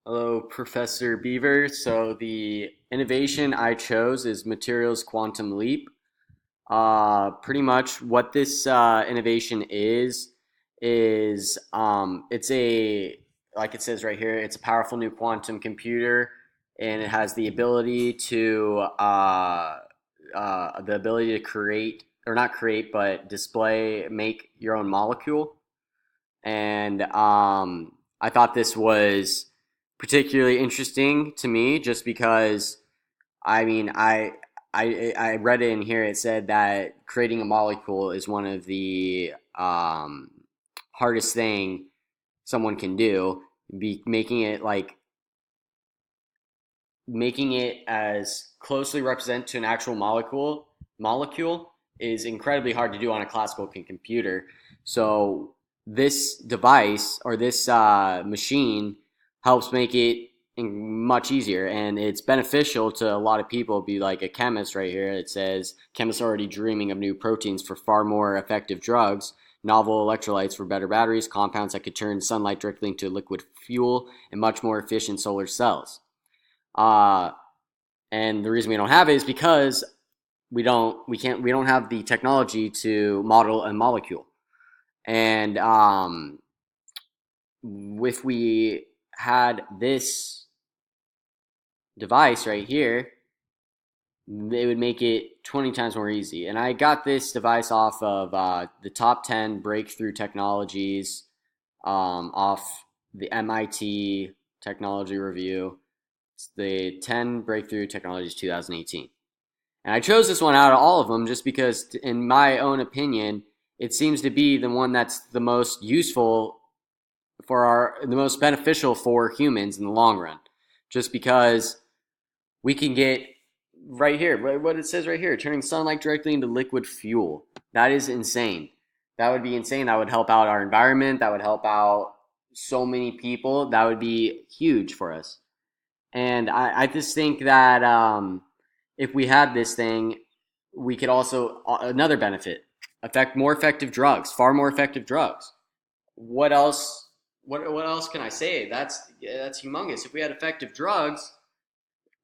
Hello, Professor Beaver. So the innovation I chose is materials quantum leap. Pretty much what this innovation is it's a like it says right here. It's a powerful new quantum computer, and it has the ability to create or not create, but display, make your own molecule. And I thought this was particularly interesting to me just because I mean I read it in here. It said that creating a molecule is one of the hardest thing someone can do. Be making it as closely represent to an actual molecule is incredibly hard to do on a classical computer. So this device or this machine helps make it much easier, and it's beneficial to a lot of people. Be like a chemist right here. It says chemists are already dreaming of new proteins for far more effective drugs, novel electrolytes for better batteries, compounds that could turn sunlight directly into liquid fuel, and much more efficient solar cells. Uh, and the reason we don't have it is because we don't have the technology to model a molecule. And if we had this device right here, it would make it 20 times more easy. And I got this device off of the top 10 breakthrough technologies off the MIT Technology Review. It's the 10 breakthrough technologies 2018. And I chose this one out of all of them just because, in my own opinion, it seems to be the one that's the most useful the most beneficial for humans in the long run. Just because we can get right here, what it says right here, turning sunlight directly into liquid fuel. That is insane. That would be insane. That would help out our environment. That would help out so many people. That would be huge for us. And I just think that if we had this thing, we could also another benefit affect more effective drugs, far more effective drugs. What else? What else can I say? That's humongous. If we had effective drugs,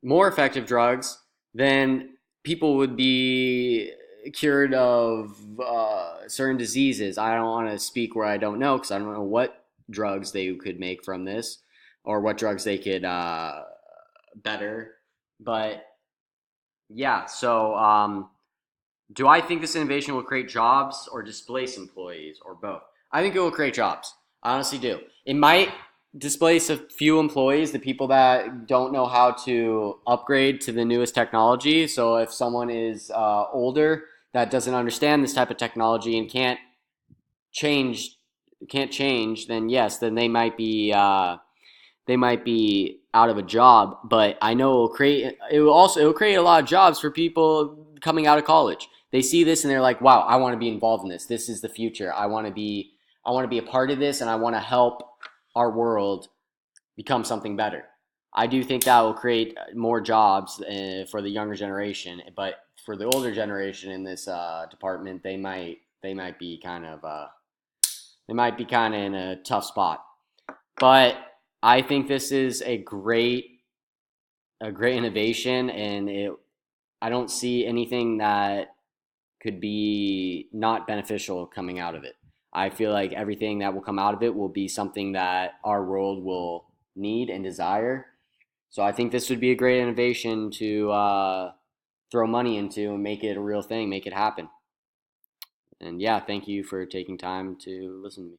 more effective drugs, then people would be cured of certain diseases. I don't want to speak where I don't know because I don't know what drugs they could make from this or what drugs they could better. But yeah, so do I think this innovation will create jobs or displace employees or both? I think it will create jobs. I honestly do. It might displace a few employees, the people that don't know how to upgrade to the newest technology. So if someone is older that doesn't understand this type of technology and change, can't change, then yes, then they might be out of a job. But I know it will create a lot of jobs for people coming out of college. They see this and they're like, wow, I want to be involved in this. This is the future. I want to be a part of this, and I want to help our world become something better. I do think that will create more jobs for the younger generation, but for the older generation in this department, they might be kind of in a tough spot. But I think this is a great innovation, and I don't see anything that could be not beneficial coming out of it. I feel like everything that will come out of it will be something that our world will need and desire. So I think this would be a great innovation to throw money into and make it a real thing, make it happen. And yeah, thank you for taking time to listen to me.